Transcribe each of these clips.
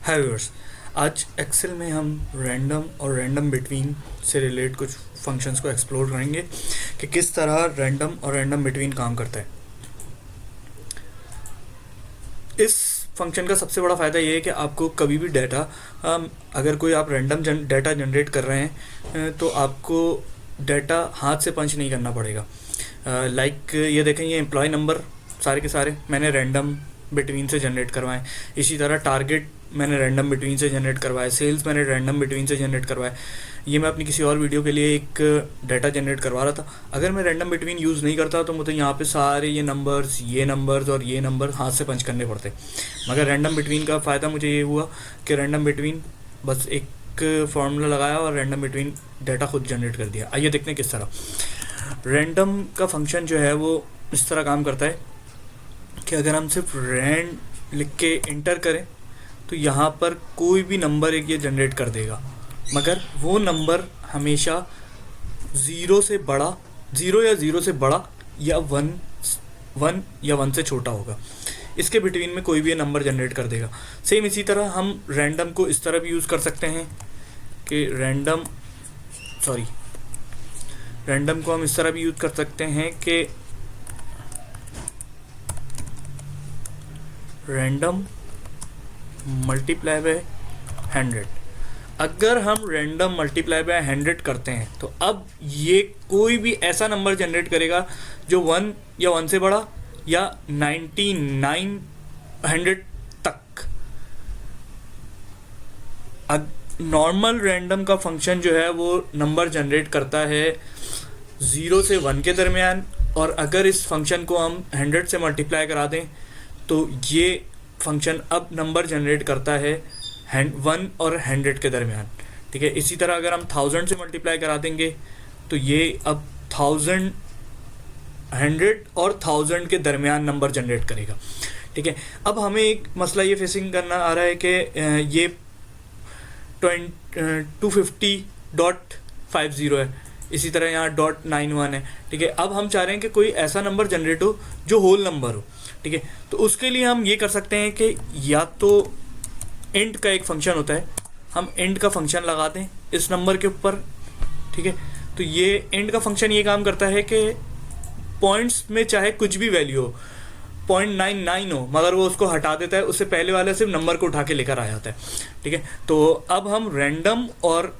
हाय viewers, आज Excel में हम रैंडम और रैंडम बिटवीन से रिलेट कुछ फंक्शंस को एक्सप्लोर करेंगे कि किस तरह रैंडम और रैंडम बिटवीन काम करता है। इस फंक्शन का सबसे बड़ा फ़ायदा ये है कि आपको कभी भी डाटा अगर कोई आप रैंडम डाटा जनरेट कर रहे हैं तो आपको डाटा हाथ से पंच नहीं करना पड़ेगा। लाइक ये देखें, ये एम्प्लॉय नंबर सारे के सारे मैंने रैंडम बिटवीन से जनरेट करवाएं। इसी तरह टारगेट मैंने रैंडम बिटवीन से जनरेट करवाए, सेल्स मैंने रैंडम बिटवीन से जनरेट करवाए। ये मैं अपनी किसी और वीडियो के लिए एक डाटा जनरेट करवा रहा था। अगर मैं रैंडम बिटवीन यूज़ नहीं करता तो मुझे यहाँ पे सारे ये नंबर्स और ये नंबर हाथ से पंच करने पड़ते। मगर रैंडम बिटवीन का फ़ायदा मुझे ये हुआ कि रैंडम बिटवीन बस एक फार्मूला लगाया और रैंडम बिटवीन डाटा खुद जनरेट कर दिया। आइए देखते हैं किस तरह। रैंडम का फंक्शन जो है वो इस तरह काम करता है कि अगर हम सिर्फ रैंड लिख के इंटर करें तो यहाँ पर कोई भी नंबर एक ये जनरेट कर देगा, मगर वो नंबर हमेशा ज़ीरो या ज़ीरो से बड़ा या वन या वन से छोटा होगा। इसके बिटवीन में कोई भी ये नंबर जनरेट कर देगा। सेम इसी तरह हम रैंडम को इस तरह भी यूज़ कर सकते हैं कि रैंडम को हम इस तरह भी यूज़ कर सकते हैं कि रैंडम मल्टीप्लाई बाय 100। अगर हम रैंडम मल्टीप्लाई बाय 100 करते हैं तो अब ये कोई भी ऐसा नंबर जनरेट करेगा जो 1 या 1 से बड़ा या 9900 तक। नॉर्मल रैंडम का फंक्शन जो है वो नंबर जनरेट करता है 0 से 1 के दरमियान, और अगर इस फंक्शन को हम 100 से मल्टीप्लाई करा दें तो ये फंक्शन अब नंबर जनरेट करता है 1 और 100 के दरमियान। ठीक है, इसी तरह अगर हम 1000 से मल्टीप्लाई करा देंगे तो ये अब 1000, 100 और 1000 के दरमियान नंबर जनरेट करेगा। ठीक है, अब हमें एक मसला ये फेसिंग करना आ रहा है कि ये 250.50 है, इसी तरह यहाँ .91 है। ठीक है, अब हम चाह रहे हैं कि कोई ऐसा नंबर जनरेट हो जो होल नंबर हो। ठीक है, तो उसके लिए हम ये कर सकते हैं कि या तो इंट का एक फंक्शन होता है, हम इंट का फंक्शन लगा दें इस नंबर के ऊपर। ठीक है, तो ये इंट का फंक्शन ये काम करता है कि पॉइंट्स में चाहे कुछ भी वैल्यू हो, 0.99 हो, मगर वो उसको हटा देता है, उससे पहले वाले सिर्फ नंबर को उठा के लेकर आ जाता है। ठीक है, तो अब हम रैंडम और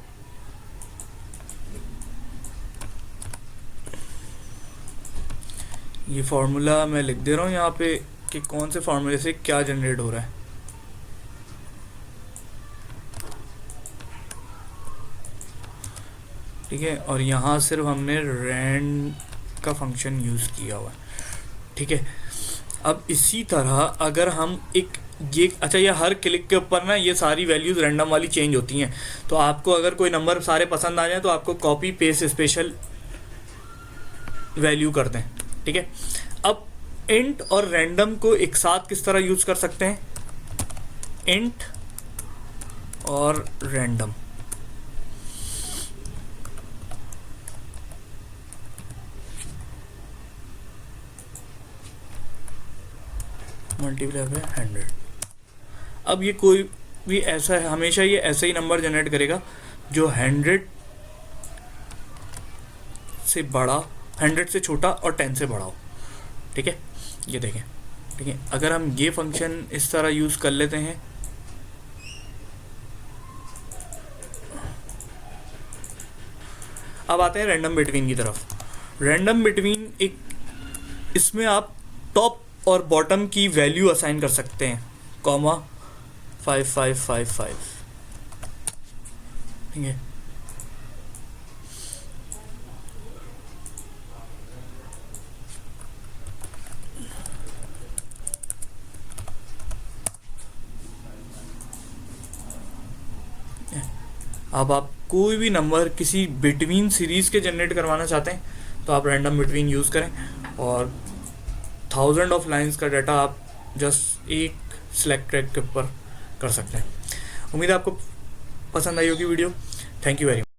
ये फार्मूला मैं लिख दे रहा हूँ यहाँ पे कि कौन से फार्मूले से क्या जनरेट हो रहा है। ठीक है, और यहाँ सिर्फ हमने रैंड का फंक्शन यूज़ किया हुआ है। ठीक है, अब इसी तरह अगर हम ये हर क्लिक के ऊपर ना ये सारी वैल्यूज़ रैंडम वाली चेंज होती हैं। तो आपको अगर कोई नंबर सारे पसंद आ जाए तो आपको कॉपी पेस्ट स्पेशल वैल्यू कर दें। ठीक है, अब इंट और रैंडम को एक साथ किस तरह यूज़ कर सकते हैं? इंट और रैंडम, मल्टीप्लाई बाय 100। अब ये कोई भी ऐसा है, हमेशा ये ऐसा ही नंबर जनरेट करेगा जो 100 से बड़ा, 100 से छोटा और 10 से बड़ा हो। ठीक है, ये देखें। ठीक है, अगर हम ये फंक्शन इस तरह यूज़ कर लेते हैं, अब आते हैं रैंडम बिटवीन की तरफ। रैंडम बिटवीन एक, इसमें आप टॉप और बॉटम की वैल्यू असाइन कर सकते हैं, 5555। ठीक है, अब आप कोई भी नंबर किसी बिटवीन सीरीज़ के जनरेट करवाना चाहते हैं तो आप रैंडम बिटवीन यूज़ करें, और 1000 ऑफ लाइंस का डाटा आप जस्ट एक सिलेक्ट ट्रैक के ऊपर कर सकते हैं। उम्मीद है आपको पसंद आई होगी video. Thank you very much.